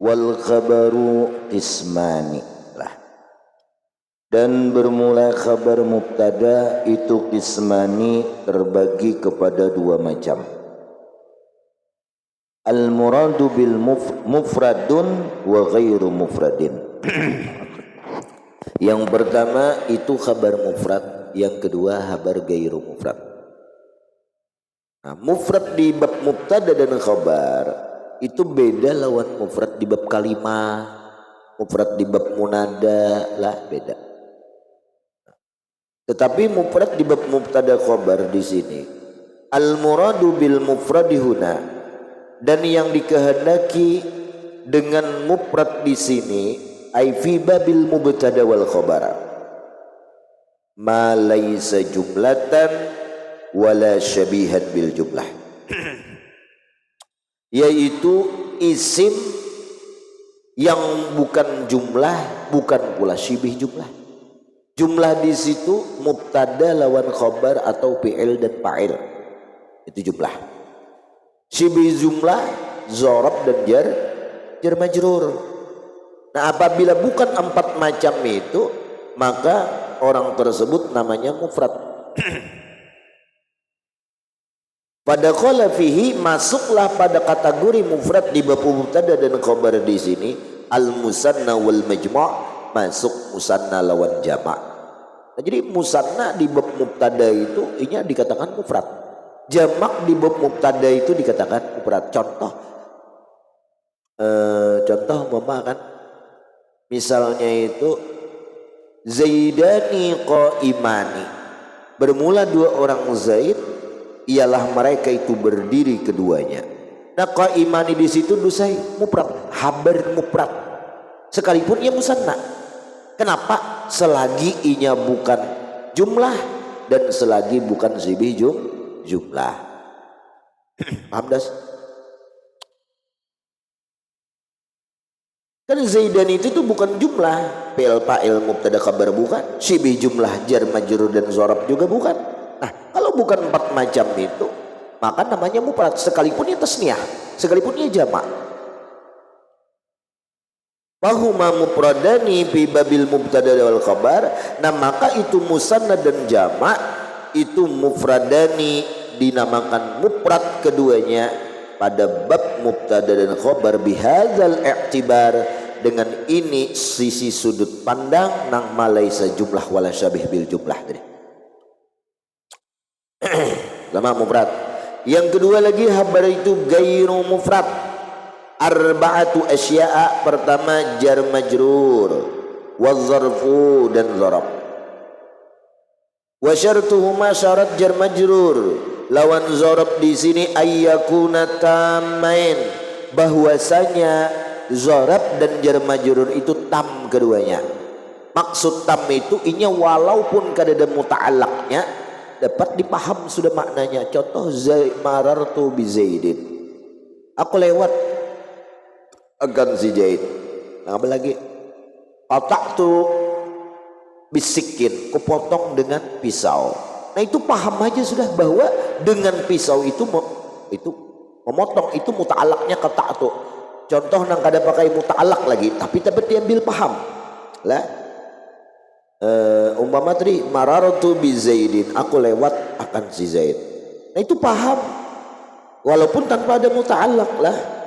Wal khabaru qismani lah. Dan bermula khabar mubtada itu qismani, terbagi kepada dua macam. Al muradu bil mufradun wa ghairu mufradin. Yang pertama itu khabar mufrad, yang kedua khabar ghairu mufrad. Nah, mufrad di bab mubtada dan khabar itu beda lawan mufrad di bab kalimah, mufrad di bab munada lah beda. Tetapi mufrad di bab mubtada khabar di sini al muradu bil mufradi huna, dan yang dikehendaki dengan mufrad di sini ai fi babil mubtada wal khabara ma laisa jumlatan wala syabihan bil jumlah, yaitu isim yang bukan jumlah, bukan pula syibih jumlah. Jumlah di situ mubtada lawan khabar atau fi'il dan fa'il, itu jumlah. Syibih jumlah dzarab dan jar majrur. Nah, apabila bukan empat macam itu, maka orang tersebut namanya mufrad. Pada qala fihi, masuklah pada kategori mufrad di bab mubtada dan khabar di sini al musanna wal majmu', masuk musanna lawan jama'. Nah, jadi musanna di bab mubtada itu ini dikatakan mufrad. Jamak di bab mubtada itu dikatakan mufrad. Contoh mama kan, misalnya itu zaidani qaimani, bermula dua orang zaid, ialah mereka itu berdiri keduanya. Nah, qaimani di situ dusai mufrad, habar mufrad, sekalipun ia musanna. Kenapa? Selagi inya bukan jumlah dan selagi bukan syibih jumlah. Paham das? Kan zaidan itu bukan jumlah, fi'il fa'il mubtada khabar bukan, syibih jumlah jar majrur dan dzarab juga bukan. Nah, kalau bukan empat macam itu, maka namanya mufrad, sekalipun ia tasniyah, sekalipun ia jamak. Wahuma mufradani fi babil mubtada wal khabar. Nah, maka itu musanna dan jamak itu mufradani, dinamakan mufrad keduanya pada bab mubtada dan khabar bihadzal i'tibar, dengan ini sisi sudut pandang nang malaisa jumlah wala syabih bil jumlah tadi. Lama mufrad. Yang kedua lagi khabar itu ghairu mufrad. Arba'atu asya'a, pertama jar majrur wa zarfu dan zarab. Wa syartuhuma, syarat jar majrur lawan zarab di sini ayyakuna tamain, bahwasanya zarab dan jar majrur itu tam keduanya. Maksud tam itu inya walaupun kadada muta'allaqnya dapat dipaham sudah maknanya. Contoh marartu bi zaidin, aku lewat akan si Zaid. Nah, apa lagi? Qata'tu bisikin, kupotong dengan pisau. Nah, itu paham aja sudah bahwa dengan pisau itu memotong itu muta'alaknya qata'tu. Contoh nang kada pakai muta'alak lagi, tapi diambil paham. Lah. Umpama tadi marartu bi Zaidin, aku lewat akan si Zaid. Nah, itu paham. Walaupun tanpa ada muta'alak lah.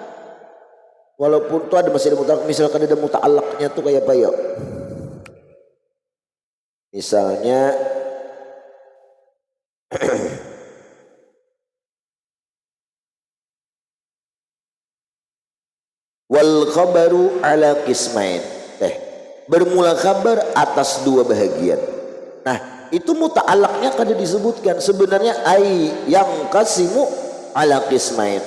Walaupun itu ada masih ada muta'alak, misalkan ada muta'alaknya tuh kayak apa ya? Misalnya wal khabaru ala qismain. Bermula khabar atas dua bahagian. Nah, itu muta'alaknya kada disebutkan. Sebenarnya ai yang kasimu ala qismain.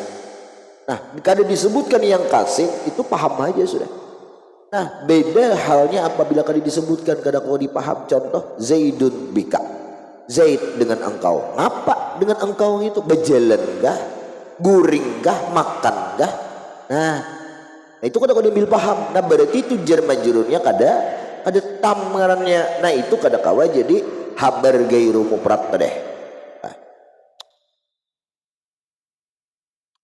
Nah, kada disebutkan yang kasih, itu paham aja sudah. Nah, beda halnya apabila kada disebutkan, kada kau dipaham. Contoh Zaidun bika, Zaid dengan engkau. Ngapa dengan engkau itu? Berjalan kah? Guring kah? Makan kah? Nah, itu kada kau diambil paham. Nah, berarti itu jar majrurnya kada tam ngarannya. Nah, itu kada kawa jadi habar ghairu mufrad teh.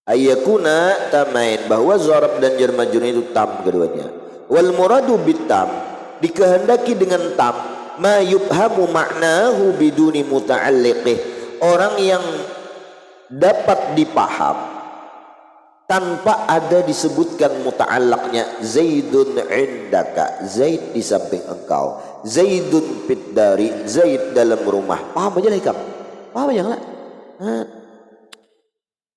Ayyakuna tamain, bahwa zarab dan jar majrur itu tam keduanya. Wal muradu bitam, dikehendaki dengan tam ma yubhamu ma'nahu biduni muta'alliqih, orang yang dapat dipaham tanpa ada disebutkan muta'allaqnya. Zaidun indaka, Zaid di samping engkau, Zaidun fid dari, Zaid dalam rumah. Paham aja lah ikam, paham aja lah.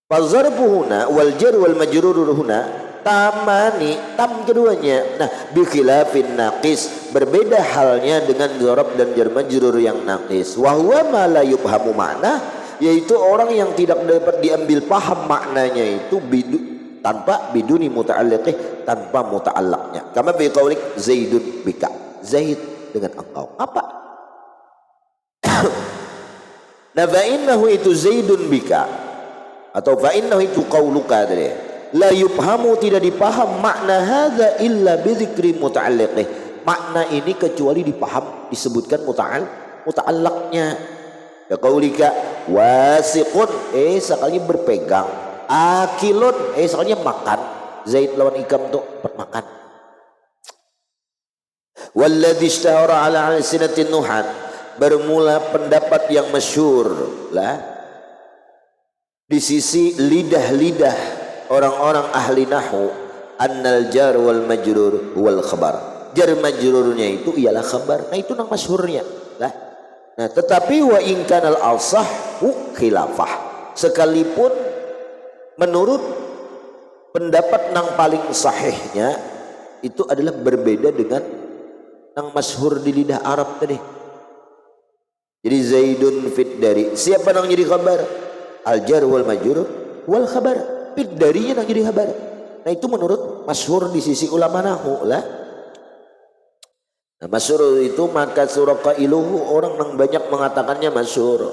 Fadzarfu huna wal jar wal majrur huna tamani, tam keduanya. Nah, bi khilafin naqis, berbeda halnya dengan zarab dan jar majrur yang naqis. Wa huwa ma la yubhamu ma'na, yaitu orang yang tidak dapat diambil paham maknanya itu tanpa biduni muta'alliqih, tanpa muta'allaqnya. Kama bi qaulik Zaidun bika, Zaid dengan engkau. Apa? Nah, fa innahu itu Zaidun bika, atau fa innahu itu qauluka tadi, la yubhamu, tidak dipaham makna hadza illa bi dzikri muta'alliqih, makna ini kecuali dipaham disebutkan muta'allaqnya. Ya qaulika wasiqun, sekali berpegang, akilun, sekalinya makan. Zaid lawan ikam tuh makan. Walladzi ishtahara ala alsinatin nuhat, bermula pendapat yang masyhur lah di sisi lidah-lidah orang-orang ahli nahwu, annal jar wal majrur wal khabar, jar majrurnya itu ialah khabar. Nah, itu nang masyhurnya lah. Nah, tetapi wa in kanal alsahhu khilafah, sekalipun menurut pendapat nang paling sahihnya itu adalah berbeda dengan nang masyhur di lidah Arab tadi. Jadi Zaidun fid dari, siapa nang jadi khabar? Al jar wal majrur wal khabar, fid darinya nang jadi khabar. Nah, itu menurut masyhur di sisi ulama nahwu lah. Nah, masyhur itu maka suraka iluhu, orang yang banyak mengatakannya masyhur.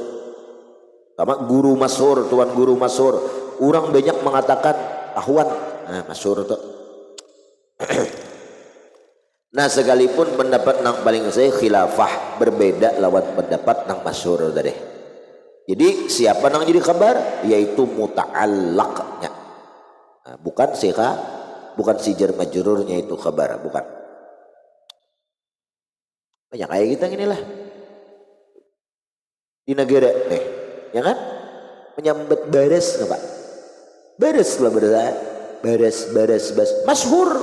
Sama guru masyhur, tuan guru masyhur, orang banyak mengatakan ahwan. Nah, masyhur itu. Nah, sekalipun pendapat nang paling saya khilafah, berbeda lawan pendapat nang masyhur tadi. Jadi siapa nang jadi khabar? Yaitu muta'allaqnya. Nah, bukan si jar majrurnya itu khabar, bukan. Banyak kayak kita gini lah di negara nih, ya kan, menyambut bares nggak pak? Bares lah, bares masyhur,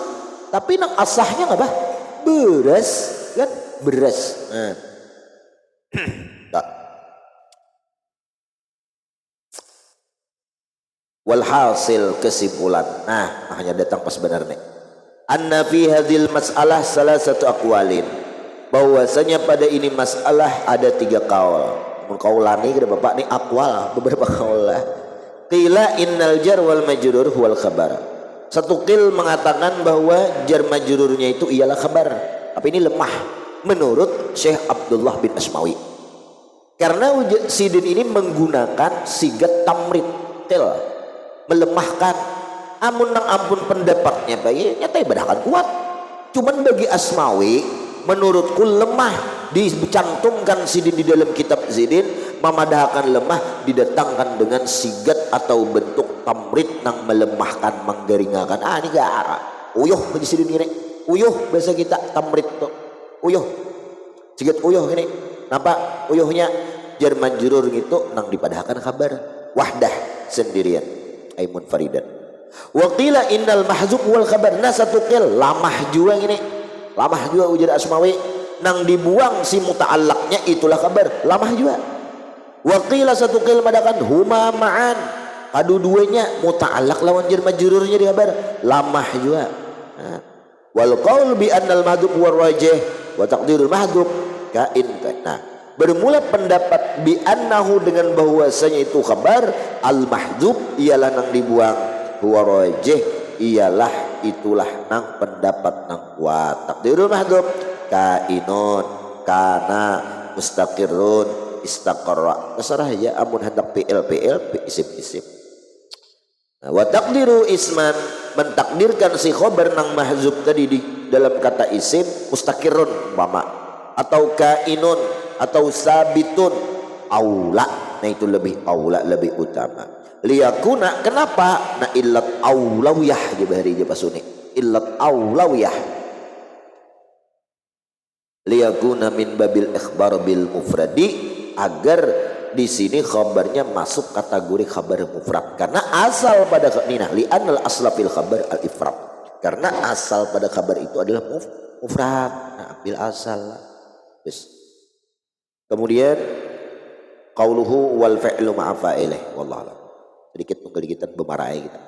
tapi nang asahnya nggak pak? Beres kan, beres. Nah. Walhasil, kesimpulan, nah hanya datang pas benar nih, anna fi hadhil mas'alah salah satu aqwalin, bahwasanya pada ini masalah ada 3 kaul. Kaulani kira bapak nih aqwal, beberapa kaul lah. Qila innal jar wal majrur huwal khabar, satu qil mengatakan bahwa jar majrurnya itu ialah khabar, tapi ini lemah menurut Syekh Abdullah bin Asmawi, karena sidin ini menggunakan sigat tamrid til, melemahkan. Amun nang ampun pendapatnya bayi nyata badakan kuat, cuman bagi Asmawi menurutku lemah, dicantumkan sidin di dalam kitab Zidin, memadahkan lemah, didatangkan dengan sigat atau bentuk tamrid nang melemahkan, menggaringakan. Ini gak uyuh di sidin ini, uyuh bahasa kita tamrid tuh, uyuh, sigat uyuh ini. Nampak uyuhnya? Jar majrur gitu nang dipadahkan kabar wahdah, sendirian, aimun faridan. Waqila innal mahzub wal khabar, nah satu qil lamah juga ini, lamah juga ujar Asmawi, nang dibuang si muta'allaqnya itulah kabar, lamah juga. Waqila satu qil madakan huma ma'an, kadu-duanya muta'allaq lawan jar majrurnya di kabar, lamah juga. Wal qaul bi annal mahdhub war rajih wa taqdirul mahdhub kain. Nah, bermula pendapat bi annahu dengan bahwasanya itu kabar, al mahdhub ialah nang dibuang, huwa rajih ialah itulah nang pendapat nang kuat. Takdirul mahdhub kainun, kana, mustaqirrun, istaqarra, terserah ya, amun hendak PL isim. Nah, wa taqdiru isman, mentakdirkan si khobar nang mahzub tadi di dalam kata isim, mustaqirrun umpama, atau kainun, atau sabitun, aula. Nah, itu lebih aula, lebih utama. liyakuna kenapa na illat aulawiyah jabari jabasuni illat aulawiyah liyakuna min babil ikhbar bil mufradi agar di sini khabarnya masuk kategori khabar mufrad karena asal pada nina li anal asla fil khabar al ifrad karena asal pada kabar itu adalah mufrad. Nah, ambil asal lah. Kemudian qauluhu wal fi'lu ma'a fa'ilih wallahu a'lam. Sedikit penggeligitan bemarahi kita.